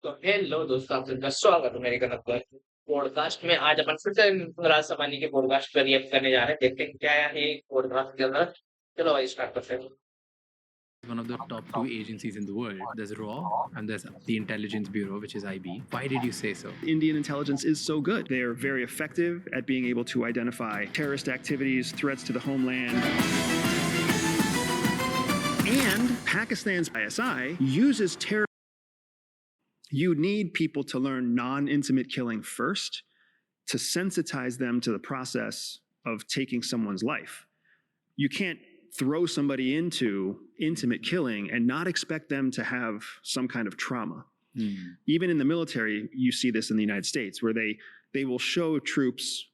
तो हेलो दोस्तों, आप सबका स्वागत है मेरे कनक पर पॉडकास्ट में। आज अपन फिर से राज समानी के पॉडकास्ट पर रिएक्ट करने जा रहे हैं। देखते हैं क्या है ये पॉडकास्ट के अंदर। चलो भाई स्टार्ट करते हैं। One of the top two agencies in the world. There's RAW and there's the Intelligence Bureau, which is IB. Why did you say so? Indian intelligence is so good. They are very effective at being able to identify terrorist activities, threats to the homeland. And Pakistan's ISI uses terror. You need people to learn non-intimate killing first to sensitize them to the process of taking someone's life. You can't throw somebody into intimate killing and not expect them to have some kind of trauma. Even in the military, you see this in the United States, where they will show troops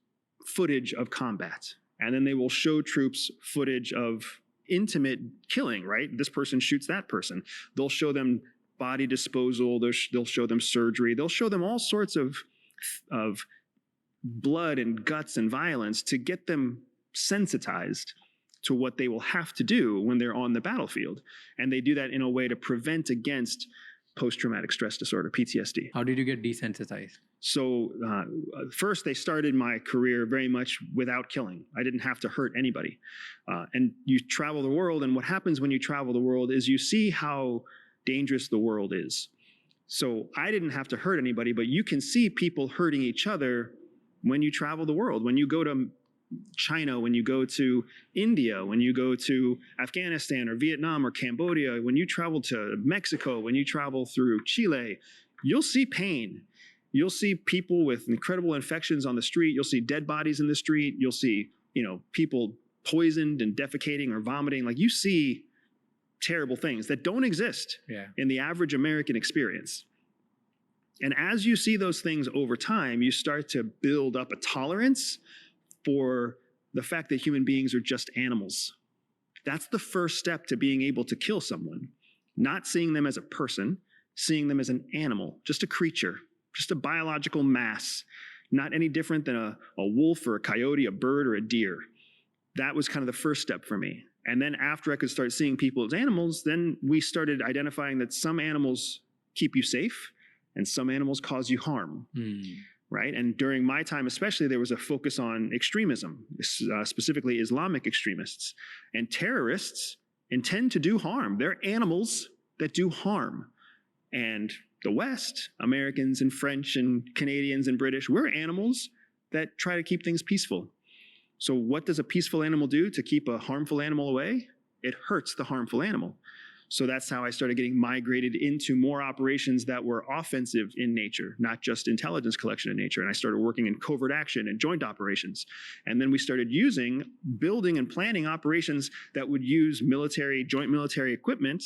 footage of combat, and then they will show troops footage of intimate killing, right? This person shoots that person. They'll show them body disposal, they'll show them surgery, they'll show them all sorts of blood and guts and violence to get them sensitized to what they will have to do when they're on the battlefield. And they do that in a way to prevent against post-traumatic stress disorder, PTSD. How did you get desensitized? So first they started my career very much without killing. I didn't have to hurt anybody. And you travel the world, and what happens when you travel the world is you see how dangerous the world is. So I didn't have to hurt anybody, but you can see people hurting each other when you travel the world. When you go to China, when you go to India, when you go to Afghanistan or Vietnam or Cambodia, when you travel to Mexico, when you travel through Chile, you'll see pain. You'll see people with incredible infections on the street. You'll see dead bodies in the street. You'll see, people poisoned and defecating or vomiting. Like, you see terrible things that don't exist in the average American experience. And as you see those things over time, you start to build up a tolerance for the fact that human beings are just animals. That's the first step to being able to kill someone. Not seeing them as a person, seeing them as an animal, just a creature, just a biological mass, not any different than a wolf or a coyote, a bird or a deer. That was kind of the first step for me. And then after I could start seeing people as animals, then we started identifying that some animals keep you safe and some animals cause you harm. Right? And during my time especially, there was a focus on extremism, specifically Islamic extremists. And terrorists intend to do harm. They're animals that do harm. And the West, Americans and French and Canadians and British, we're animals that try to keep things peaceful. So what does a peaceful animal do to keep a harmful animal away? It hurts the harmful animal. So that's how I started getting migrated into more operations that were offensive in nature, not just intelligence collection in nature. And I started working in covert action and joint operations. And then we started building and planning operations that would use joint military equipment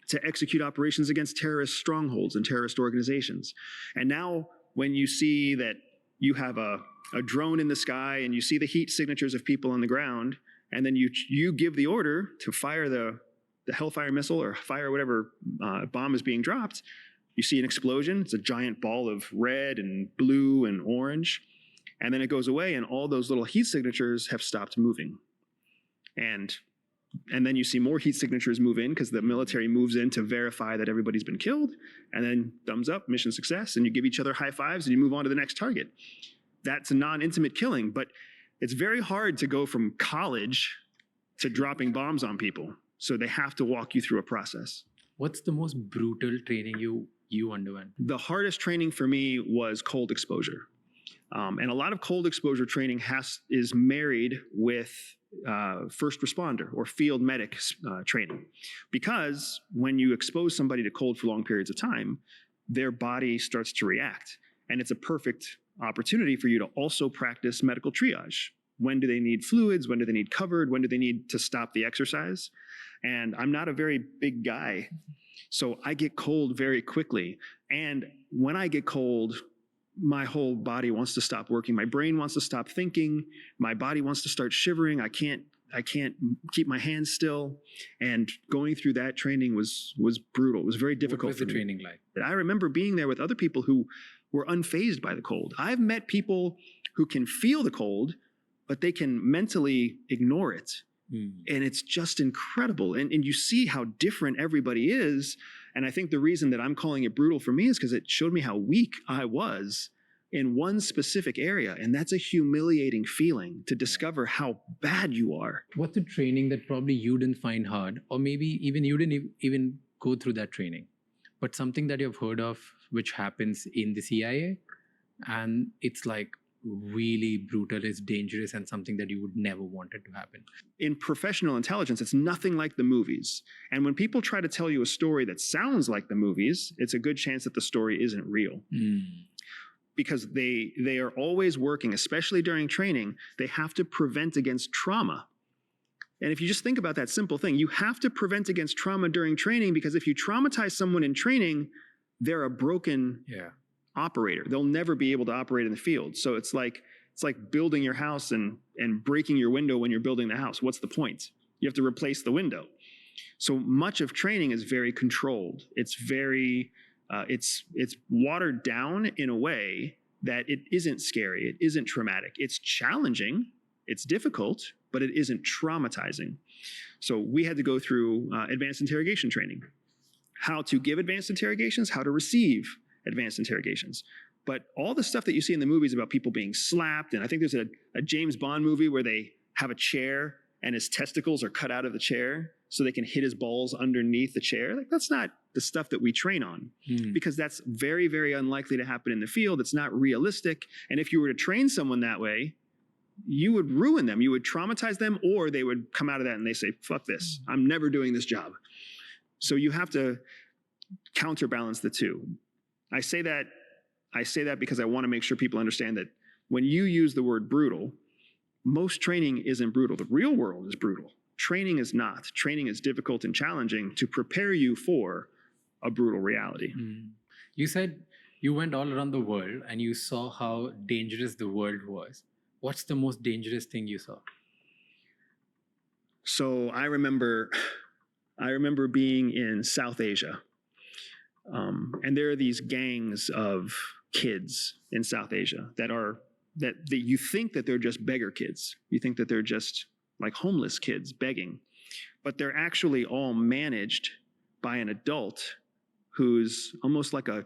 to execute operations against terrorist strongholds and terrorist organizations. And now when you see that you have a drone in the sky and you see the heat signatures of people on the ground, and then you give the order to fire the Hellfire missile or fire whatever bomb is being dropped, you see an explosion. It's a giant ball of red and blue and orange. And then it goes away and all those little heat signatures have stopped moving. And then you see more heat signatures move in because the military moves in to verify that everybody's been killed. And then thumbs up, mission success. And you give each other high fives and you move on to the next target. That's a non-intimate killing, but it's very hard to go from college to dropping bombs on people. So they have to walk you through a process. What's the most brutal training you underwent? The hardest training for me was cold exposure. And a lot of cold exposure training is married with first responder or field medic training. Because when you expose somebody to cold for long periods of time, their body starts to react. And it's a perfect opportunity for you to also practice medical triage. When do they need fluids? When do they need covered? When do they need to stop the exercise? And I'm not a very big guy, so I get cold very quickly. And when I get cold, my whole body wants to stop working. My brain wants to stop thinking. My body wants to start shivering. I can't keep my hands still. And going through that training was brutal. It was very difficult. What was the training like? I remember being there with other people who were unfazed by the cold. I've met people who can feel the cold, but they can mentally ignore it. And it's just incredible. And you see how different everybody is. And I think the reason that I'm calling it brutal for me is because it showed me how weak I was in one specific area. And that's a humiliating feeling to discover how bad you are. What's the training that probably you didn't find hard, or maybe even you didn't even go through that training, but something that you've heard of which happens in the CIA, and it's like really brutal, it's dangerous, and something that you would never want it to happen? In professional intelligence, it's nothing like the movies. And when people try to tell you a story that sounds like the movies, it's a good chance that the story isn't real. Because they are always working, especially during training, they have to prevent against trauma. And if you just think about that simple thing, you have to prevent against trauma during training, because if you traumatize someone in training, they're a broken operator. They'll never be able to operate in the field. So it's like building your house and breaking your window when you're building the house. What's the point? You have to replace the window. So much of training is very controlled. It's very, it's watered down in a way that it isn't scary. It isn't traumatic. It's challenging. It's difficult, but it isn't traumatizing. So we had to go through advanced interrogation training. How to give advanced interrogations, how to receive advanced interrogations. But all the stuff that you see in the movies about people being slapped, and I think there's a James Bond movie where they have a chair and his testicles are cut out of the chair so they can hit his balls underneath the chair. Like, that's not the stuff that we train on, because that's very, very unlikely to happen in the field. It's not realistic. And if you were to train someone that way, you would ruin them. You would traumatize them, or they would come out of that and they say, fuck this, I'm never doing this job. So you have to counterbalance the two. I say that because I want to make sure people understand that when you use the word brutal, most training isn't brutal. The real world is brutal. Training is not. Training is difficult and challenging to prepare you for a brutal reality. You said you went all around the world and you saw how dangerous the world was. What's the most dangerous thing you saw? So I remember being in South Asia. And there are these gangs of kids in South Asia that you think that they're just beggar kids. You think that they're just like homeless kids begging, but they're actually all managed by an adult who's almost like a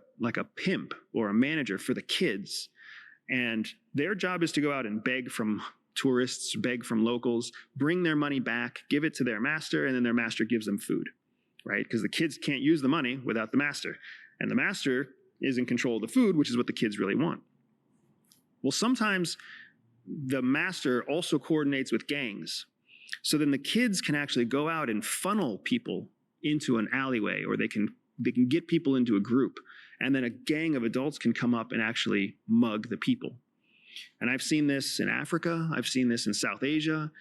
pimp or a manager for the kids. And their job is to go out and beg from tourists, beg from locals, bring their money back, give it to their master, and then their master gives them food, right? Because the kids can't use the money without the master. And the master is in control of the food, which is what the kids really want. Well, sometimes the master also coordinates with gangs. So then the kids can actually go out and funnel people into an alleyway, or they can get people into a group. And then a gang of adults can come up and actually mug the people. And I've seen this in Africa. I've seen this in South Asia.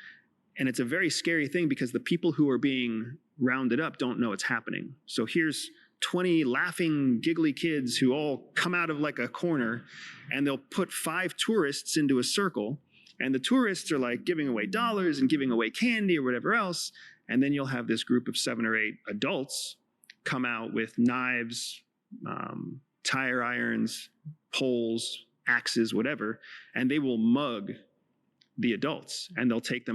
And it's a very scary thing because the people who are being rounded up don't know it's happening. So here's 20 laughing, giggly kids who all come out of like a corner, and they'll put 5 tourists into a circle. And the tourists are like giving away dollars and giving away candy or whatever else. And then you'll have this group of 7 or 8 adults come out with knives, tire irons, poles, axes, whatever, and they will mug the adults, and they'll take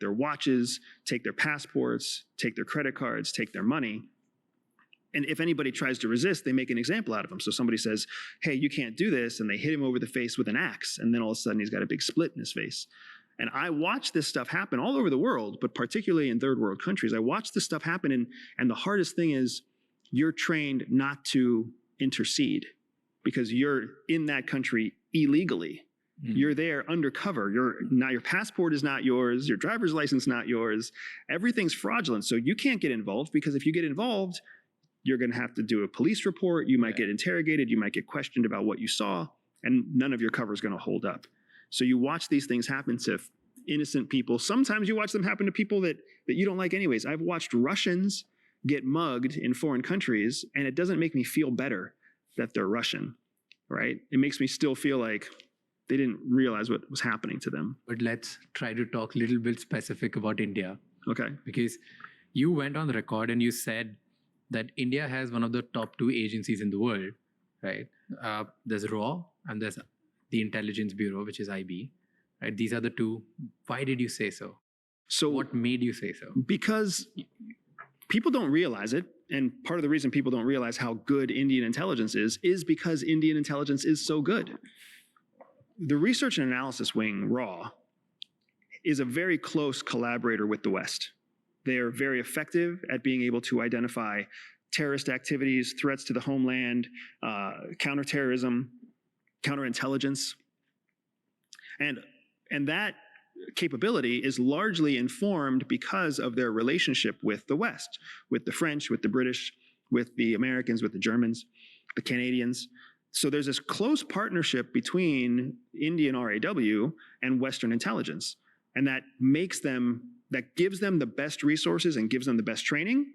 their watches, take their passports, take their credit cards, take their money. And if anybody tries to resist, they make an example out of them. So somebody says, hey, you can't do this, and they hit him over the face with an axe, and then all of a sudden he's got a big split in his face. And I watch this stuff happen all over the world, but particularly in third world countries. I watch this stuff happen, and the hardest thing is you're trained not to intercede because you're in that country illegally. You're there undercover. Your passport is not yours. Your driver's license not yours. Everything's fraudulent. So you can't get involved, because if you get involved, you're going to have to do a police report. You might get interrogated. You might get questioned about what you saw, and none of your cover is going to hold up. So you watch these things happen to innocent people. Sometimes you watch them happen to people that you don't like anyways. I've watched Russians get mugged in foreign countries, and it doesn't make me feel better that they're Russian, right? It makes me still feel like they didn't realize what was happening to them. But let's try to talk a little bit specific about India. Okay. Because you went on the record and you said that India has one of the top 2 agencies in the world, right? There's RAW and there's the Intelligence Bureau, which is IB, right? These are the 2. Why did you say so? So what made you say so? Because People don't realize it, and part of the reason people don't realize how good Indian intelligence is because Indian intelligence is so good. The Research and Analysis Wing, RAW, is a very close collaborator with the West. They are very effective at being able to identify terrorist activities, threats to the homeland, counterterrorism, counterintelligence. And that capability is largely informed because of their relationship with the West, with the French, with the British, with the Americans, with the Germans, the Canadians. So there's this close partnership between Indian RAW and Western intelligence. And that gives them the best resources and gives them the best training,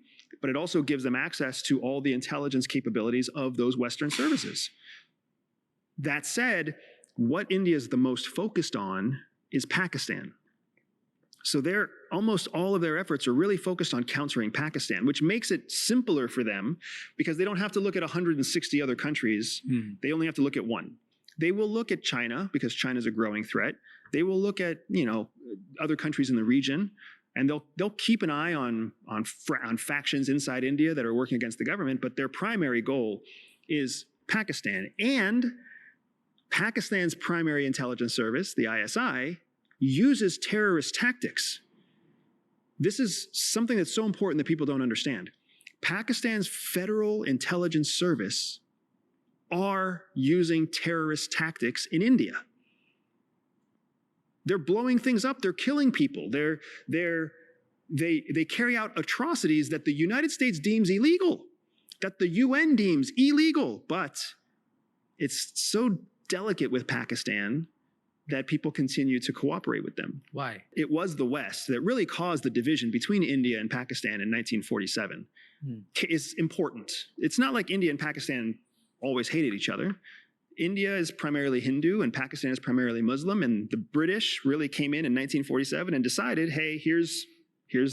but it also gives them access to all the intelligence capabilities of those Western services. That said, what India is the most focused on is Pakistan. So almost all of their efforts are really focused on countering Pakistan, which makes it simpler for them because they don't have to look at 160 other countries. They only have to look at one. They will look at China because China is a growing threat. They will look at other countries in the region, and they'll keep an eye on factions inside India that are working against the government. But their primary goal is Pakistan, and Pakistan's primary intelligence service, the ISI, uses terrorist tactics. This is something that's so important that people don't understand. Pakistan's Federal Intelligence Service are using terrorist tactics in India. They're blowing things up. They're killing people. They carry out atrocities that the United States deems illegal, that the UN deems illegal. But it's so delicate with Pakistan that people continue to cooperate with them. Why? It was the West that really caused the division between India and Pakistan in 1947. It's important. It's not like India and Pakistan always hated each other. India is primarily Hindu and Pakistan is primarily Muslim, and the British really came in 1947 and decided, hey, here's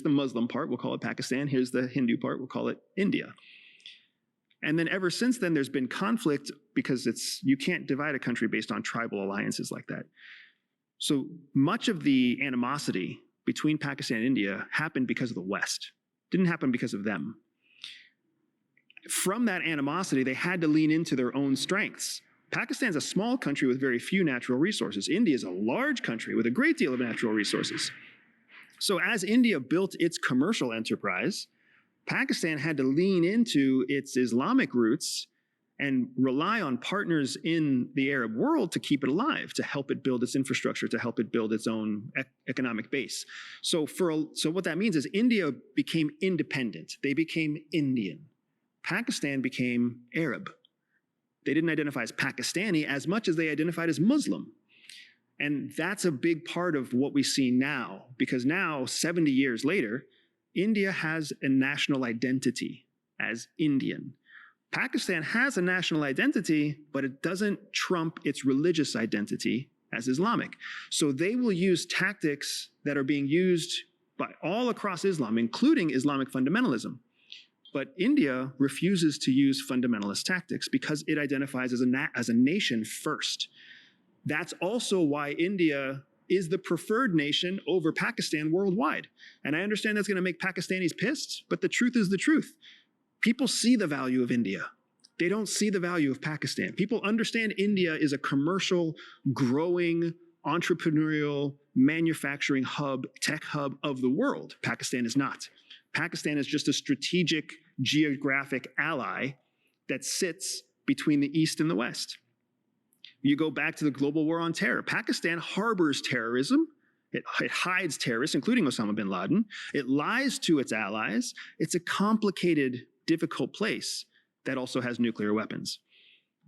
the Muslim part, we'll call it Pakistan. Here's the Hindu part, we'll call it India. And then ever since then, there's been conflict because you can't divide a country based on tribal alliances like that. So much of the animosity between Pakistan and India happened because of the West. It didn't happen because of them. From that animosity, they had to lean into their own strengths. Pakistan's a small country with very few natural resources. India is a large country with a great deal of natural resources. So as India built its commercial enterprise, Pakistan had to lean into its Islamic roots and rely on partners in the Arab world to keep it alive, to help it build its infrastructure, to help it build its own economic base. So what that means is India became independent. They became Indian. Pakistan became Arab. They didn't identify as Pakistani as much as they identified as Muslim. And that's a big part of what we see now, because now, 70 years later, India has a national identity as Indian. Pakistan has a national identity, but it doesn't trump its religious identity as Islamic. So they will use tactics that are being used by all across Islam, including Islamic fundamentalism. But India refuses to use fundamentalist tactics because it identifies as a nation first. That's also why India is the preferred nation over Pakistan worldwide. And I understand that's going to make Pakistanis pissed, but the truth is the truth. People see the value of India. They don't see the value of Pakistan. People understand India is a commercial, growing, entrepreneurial, manufacturing hub, tech hub of the world. Pakistan is not. Pakistan is just a strategic geographic ally that sits between the East and the West. You go back to the global war on terror. Pakistan harbors terrorism. It hides terrorists, including Osama bin Laden. It lies to its allies. It's a complicated, difficult place that also has nuclear weapons,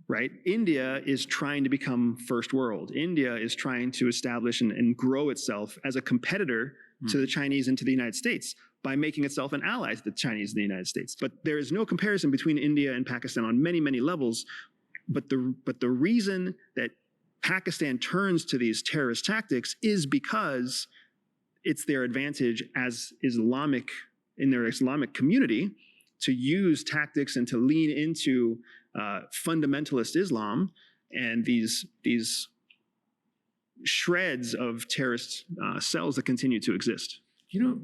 right? India is trying to become first world. India is trying to establish and grow itself as a competitor to the Chinese and to the United States by making itself an ally to the Chinese and the United States. But there is no comparison between India and Pakistan on many, many levels. But the reason that Pakistan turns to these terrorist tactics is because it's their advantage as Islamic, in their Islamic community, to use tactics and to lean into fundamentalist Islam and these shreds of terrorist cells that continue to exist. You know,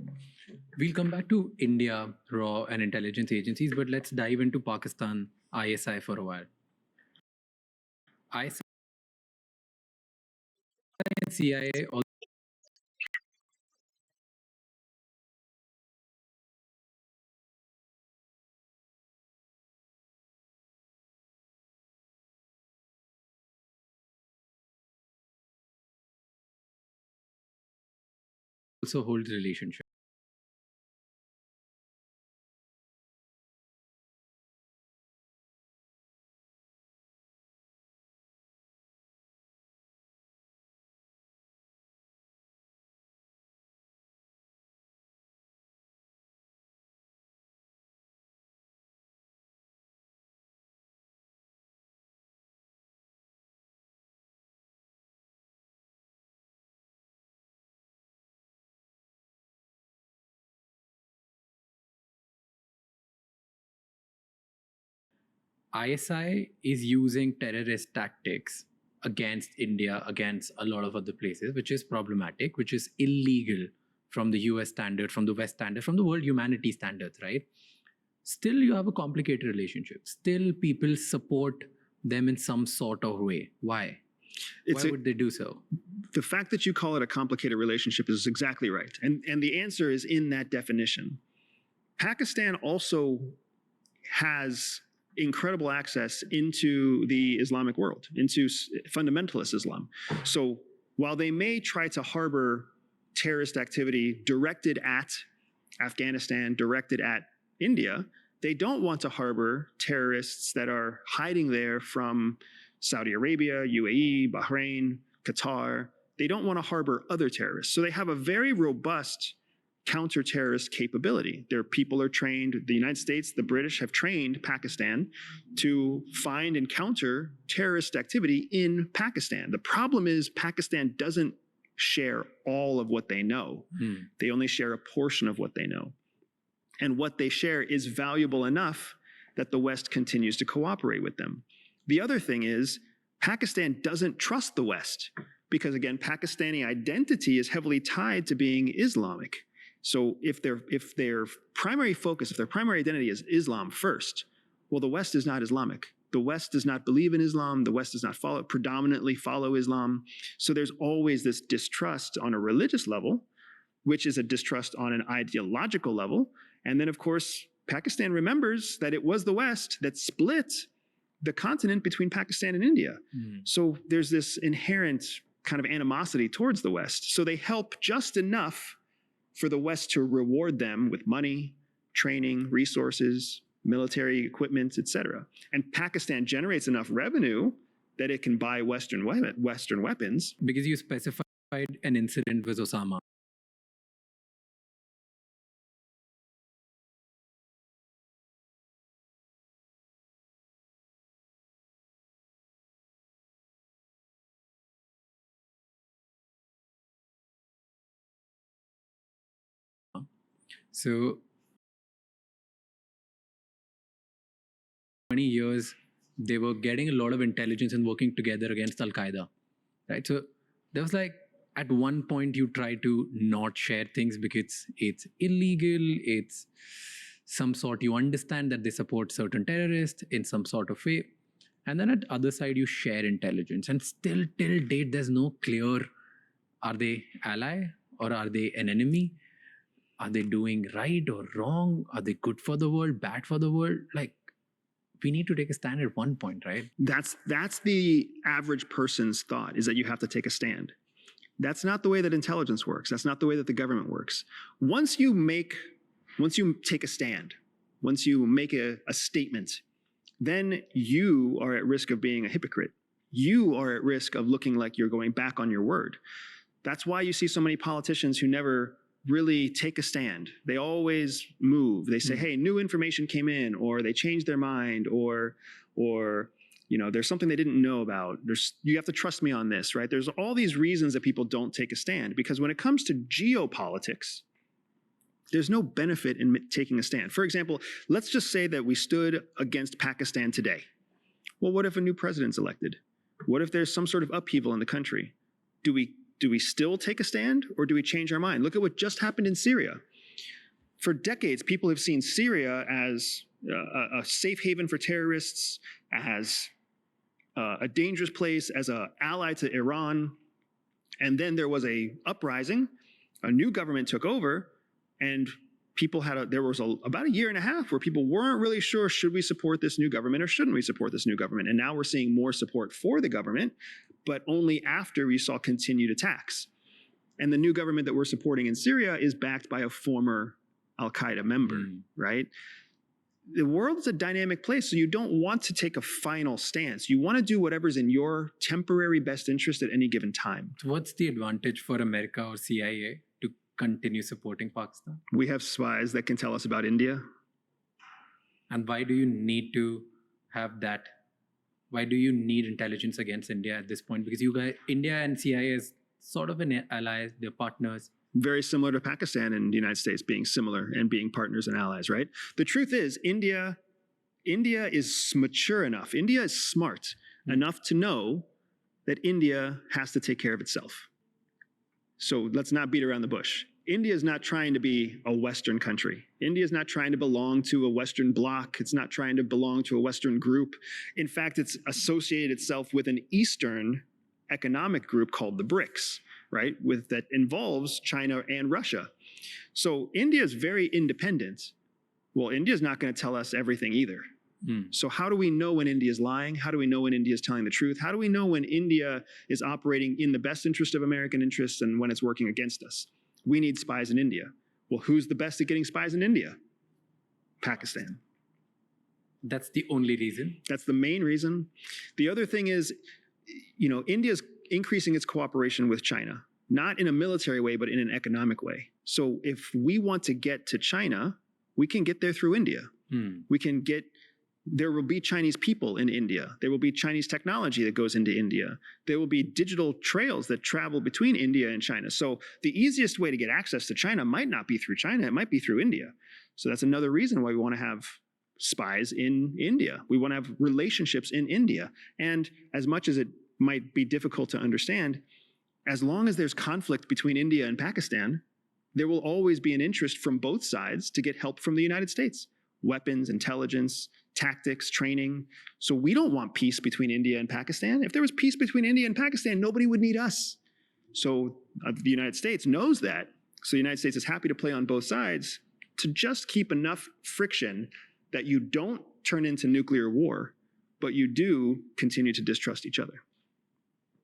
We'll come back to India, raw and intelligence agencies, but let's dive into Pakistan, ISI for a while. ISI and CIA also hold relationship. ISI is using terrorist tactics against India, against a lot of other places, which is problematic, which is illegal from the US standard, from the West standard, from the world humanity standards, right? Still, you have a complicated relationship. Still, people support them in some sort of way. Why? Why would they do so? The fact that you call it a complicated relationship is exactly right. And the answer is in that definition. Pakistan also has incredible access into the Islamic world, into fundamentalist Islam. So while they may try to harbor terrorist activity directed at Afghanistan, directed at India, they don't want to harbor terrorists that are hiding there from Saudi Arabia, UAE, Bahrain, Qatar. They don't want to harbor other terrorists. So they have a very robust counter-terrorist capability. Their people are trained. The United States, the British have trained Pakistan to find and counter terrorist activity in Pakistan. The problem is Pakistan doesn't share all of what they know. They only share a portion of what they know. And what they share is valuable enough that the West continues to cooperate with them. The other thing is Pakistan doesn't trust the West because, again, Pakistani identity is heavily tied to being Islamic. So if their primary focus, if their primary identity is Islam first, well, the West is not Islamic. The West does not believe in Islam. The West does not predominantly follow Islam. So there's always this distrust on a religious level, which is a distrust on an ideological level. And then, of course, Pakistan remembers that it was the West that split the continent between Pakistan and India. So there's this inherent kind of animosity towards the West. So they help just enough for the West to reward them with money, training, resources, military equipment, etc. And Pakistan generates enough revenue that it can buy Western weapons. Because you specified an incident with Osama. So 20 years, they were getting a lot of intelligence and working together against Al-Qaeda, right? So there was like, at one point you try to not share things because it's illegal, it's some sort, you understand that they support certain terrorists in some sort of way. And then at the other side, you share intelligence. And still till date, there's no clear, are they ally or are they an enemy? Are they doing right or wrong? Are they good for the world, bad for the world? Like, we need to take a stand at one point, right? That's the average person's thought, is that you have to take a stand. That's not the way that intelligence works. That's not the way that the government works. Once you take a stand, once you make a statement, then you are at risk of being a hypocrite. You are at risk of looking like you're going back on your word. That's why you see so many politicians who never really take a stand. They always move. They say, hey, new information came in, or they changed their mind, or you know, there's something they didn't know about. You have to trust me on this, right? There's all these reasons that people don't take a stand, because when it comes to geopolitics, there's no benefit in taking a stand. For example, let's just say that we stood against Pakistan today. Well, what if a new president's elected? What if there's some sort of upheaval in the country? Do we still take a stand, or do we change our mind? Look at what just happened in Syria. For decades, people have seen Syria as a safe haven for terrorists, as a dangerous place, as an ally to Iran. And then there was a uprising, a new government took over, and people there was about a year and a half where people weren't really sure, should we support this new government or shouldn't we support this new government? And now we're seeing more support for the government, but only after we saw continued attacks. And the new government that we're supporting in Syria is backed by a former Al-Qaeda member, right? The world is a dynamic place, so you don't want to take a final stance. You want to do whatever's in your temporary best interest at any given time. So what's the advantage for America or CIA to continue supporting Pakistan? We have spies that can tell us about India. And why do you need to have that? Why do you need intelligence against India at this point? Because India and CIA is sort of an ally, they're partners. Very similar to Pakistan and the United States being similar and being partners and allies, right? The truth is, India is mature enough. India is smart enough to know that India has to take care of itself. So let's not beat around the bush. India is not trying to be a Western country. India is not trying to belong to a Western bloc. It's not trying to belong to a Western group. In fact, it's associated itself with an Eastern economic group called the BRICS, right? That involves China and Russia. So India is very independent. Well, India is not going to tell us everything either. So how do we know when India is lying? How do we know when India is telling the truth? How do we know when India is operating in the best interest of American interests and when it's working against us? We need spies in India. Well, who's the best at getting spies in India? Pakistan. That's the only reason? That's the main reason. The other thing is, India's increasing its cooperation with China, not in a military way, but in an economic way. So if we want to get to China, we can get there through India. There will be Chinese people in India. There will be Chinese technology that goes into India. There will be digital trails that travel between India and China. So the easiest way to get access to China might not be through China, it might be through India. So that's another reason why we want to have spies in India. We want to have relationships in India. And as much as it might be difficult to understand, as long as there's conflict between India and Pakistan, there will always be an interest from both sides to get help from the United States. Weapons, intelligence, tactics, training. So we don't want peace between India and Pakistan. If there was peace between India and Pakistan, nobody would need us. So the United States knows that. So the United States is happy to play on both sides to just keep enough friction that you don't turn into nuclear war, but you do continue to distrust each other.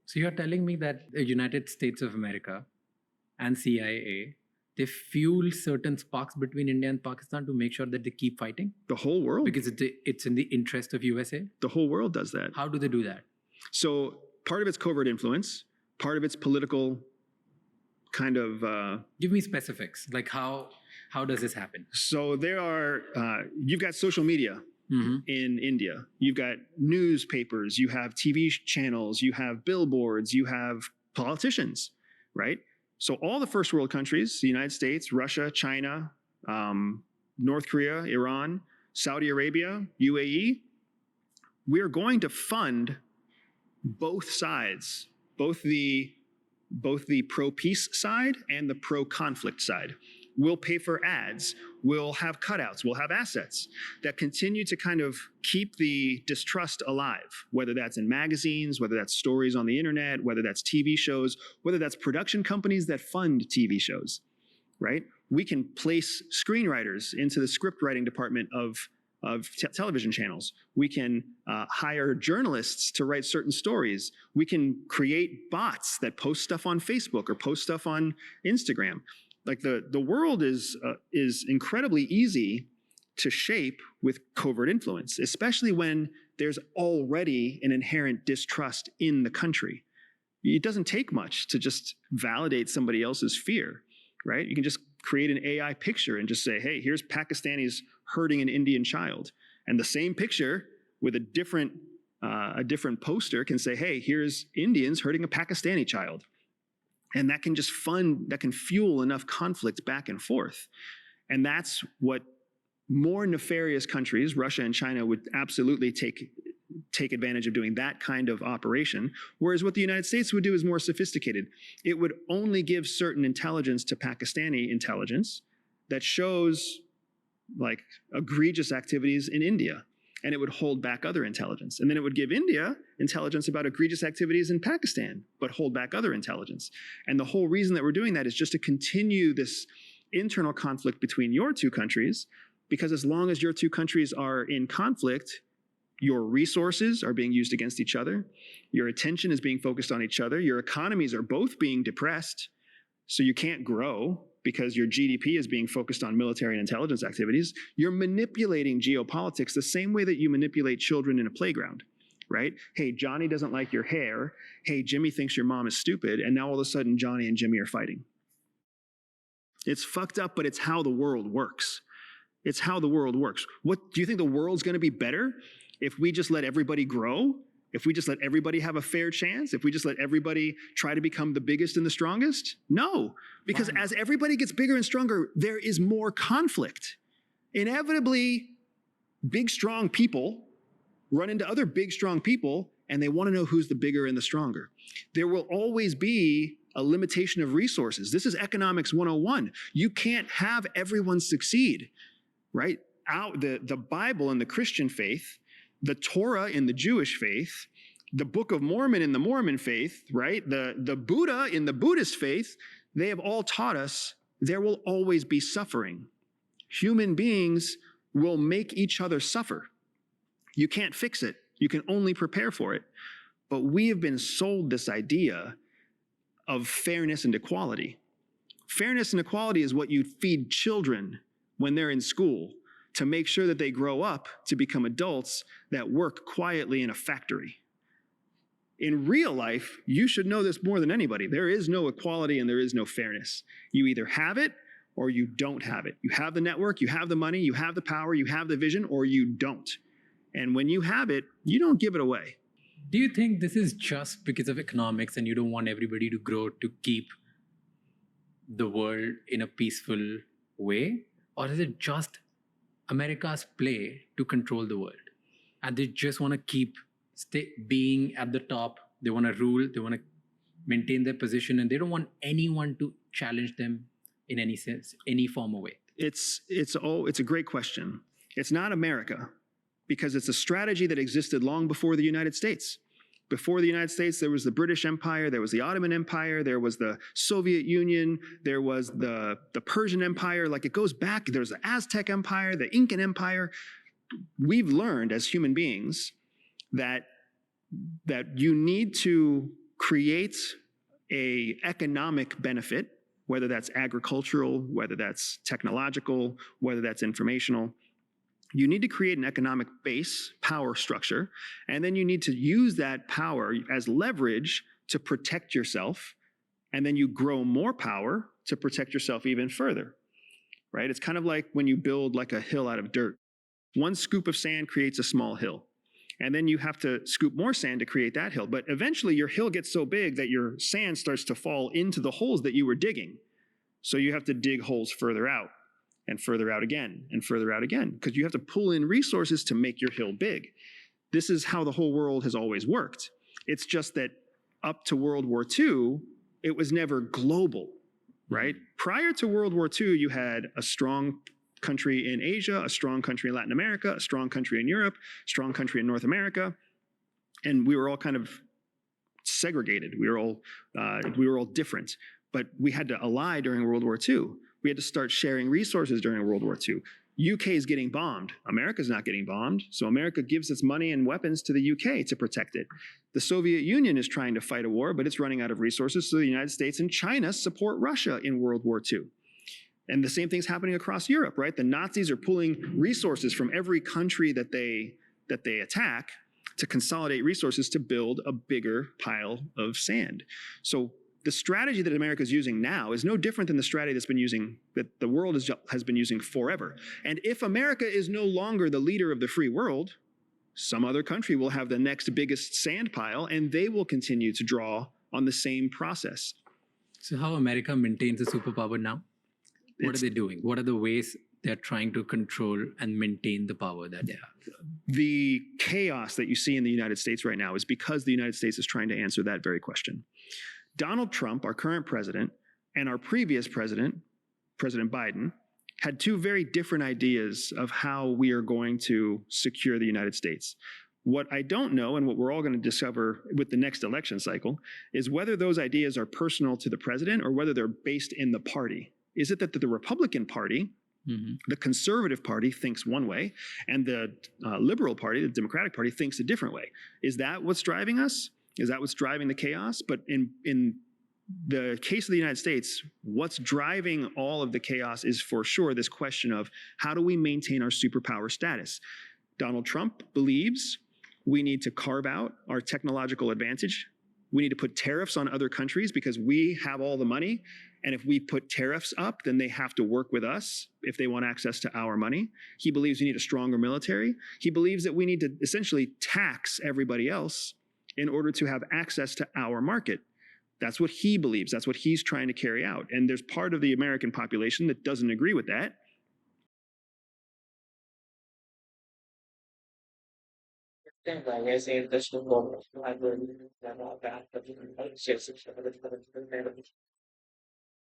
So you're telling me that the United States of America and CIA, they fuel certain sparks between India and Pakistan to make sure that they keep fighting? The whole world. Because it's in the interest of USA? The whole world does that. How do they do that? So part of it's covert influence, part of it's political kind of... Give me specifics, like how does this happen? So there are, you've got social media in India. You've got newspapers, you have TV channels, you have billboards, you have politicians, right? So all the first world countries, the United States, Russia, China, North Korea, Iran, Saudi Arabia, UAE, we are going to fund both sides, both the pro-peace side and the pro-conflict side. We'll pay for ads, we'll have cutouts, we'll have assets that continue to kind of keep the distrust alive, whether that's in magazines, whether that's stories on the internet, whether that's TV shows, whether that's production companies that fund TV shows, right? We can place screenwriters into the script writing department of television channels. We can hire journalists to write certain stories. We can create bots that post stuff on Facebook or post stuff on Instagram. Like the world is incredibly easy to shape with covert influence, especially when there's already an inherent distrust in the country. It doesn't take much to just validate somebody else's fear, right? You can just create an AI picture and just say, hey, here's Pakistanis hurting an Indian child. And the same picture with a different poster can say, hey, here's Indians hurting a Pakistani child. And that can just fuel enough conflict back and forth. And that's what more nefarious countries, Russia and China, would absolutely take advantage of doing that kind of operation. Whereas what the United States would do is more sophisticated. It would only give certain intelligence to Pakistani intelligence that shows like egregious activities in India, and it would hold back other intelligence. And then it would give India intelligence about egregious activities in Pakistan, but hold back other intelligence. And the whole reason that we're doing that is just to continue this internal conflict between your two countries, because as long as your two countries are in conflict, your resources are being used against each other, your attention is being focused on each other, your economies are both being depressed, so you can't grow because your GDP is being focused on military and intelligence activities. You're manipulating geopolitics the same way that you manipulate children in a playground, right? Hey, Johnny doesn't like your hair. Hey, Jimmy thinks your mom is stupid. And now all of a sudden, Johnny and Jimmy are fighting. It's fucked up, but it's how the world works. It's how the world works. What do you think the world's going to be better if we just let everybody grow? If we just let everybody have a fair chance? If we just let everybody try to become the biggest and the strongest? No, because as everybody gets bigger and stronger, there is more conflict. Inevitably, big, strong people run into other big, strong people, and they want to know who's the bigger and the stronger. There will always be a limitation of resources. This is economics 101. You can't have everyone succeed, right? The Bible and the Christian faith, the Torah in the Jewish faith, the Book of Mormon in the Mormon faith, right? The Buddha in the Buddhist faith, they have all taught us there will always be suffering. Human beings will make each other suffer. You can't fix it. You can only prepare for it. But we have been sold this idea of fairness and equality. Fairness and equality is what you feed children when they're in school, to make sure that they grow up to become adults that work quietly in a factory. In real life, you should know this more than anybody. There is no equality and there is no fairness. You either have it or you don't have it. You have the network, you have the money, you have the power, you have the vision, or you don't. And when you have it, you don't give it away. Do you think this is just because of economics and you don't want everybody to grow to keep the world in a peaceful way? Or is it just America's play to control the world, and they just want to keep being at the top? They want to rule, they want to maintain their position, and they don't want anyone to challenge them in any sense, any form or way. It's a great question. It's not America, because it's a strategy that existed long before the United States. Before the United States, there was the British Empire, there was the Ottoman Empire, there was the Soviet Union, there was the Persian Empire. Like, it goes back. There's the Aztec Empire, the Incan Empire. We've learned as human beings that you need to create an economic benefit, whether that's agricultural, whether that's technological, whether that's informational. You need to create an economic base, power structure, and then you need to use that power as leverage to protect yourself, and then you grow more power to protect yourself even further, right? It's kind of like when you build like a hill out of dirt. One scoop of sand creates a small hill, and then you have to scoop more sand to create that hill. But eventually your hill gets so big that your sand starts to fall into the holes that you were digging. So you have to dig holes further out. And further out again, and further out again, because you have to pull in resources to make your hill big. This is how the whole world has always worked. It's just that up to World War II, it was never global, right? Prior to World War II, you had a strong country in Asia, a strong country in Latin America, a strong country in Europe, a strong country in North America, and we were all kind of segregated. We were all different, but we had to ally during World War II. We had to start sharing resources during World War II. UK is getting bombed. America's not getting bombed. So America gives its money and weapons to the UK to protect it. The Soviet Union is trying to fight a war, but it's running out of resources. So the United States and China support Russia in World War II. And the same thing's happening across Europe, right? The Nazis are pulling resources from every country that they attack to consolidate resources to build a bigger pile of sand. So the strategy that America is using now is no different than the strategy that the world has been using forever. And if America is no longer the leader of the free world, some other country will have the next biggest sand pile, and they will continue to draw on the same process. So how America maintains a superpower now? What are they doing? What are the ways they're trying to control and maintain the power that they have? The chaos that you see in the United States right now is because the United States is trying to answer that very question. Donald Trump, our current president, and our previous president, President Biden, had two very different ideas of how we are going to secure the United States. What I don't know, and what we're all going to discover with the next election cycle, is whether those ideas are personal to the president or whether they're based in the party. Is it that the Republican Party, the Conservative Party, thinks one way, and the Liberal Party, the Democratic Party, thinks a different way? Is that what's driving us? Is that what's driving the chaos? But in the case of the United States, what's driving all of the chaos is for sure this question of how do we maintain our superpower status? Donald Trump believes we need to carve out our technological advantage. We need to put tariffs on other countries because we have all the money. And if we put tariffs up, then they have to work with us if they want access to our money. He believes we need a stronger military. He believes that we need to essentially tax everybody else in order to have access to our market. That's what he believes. That's what he's trying to carry out. And there's part of the American population that doesn't agree with that.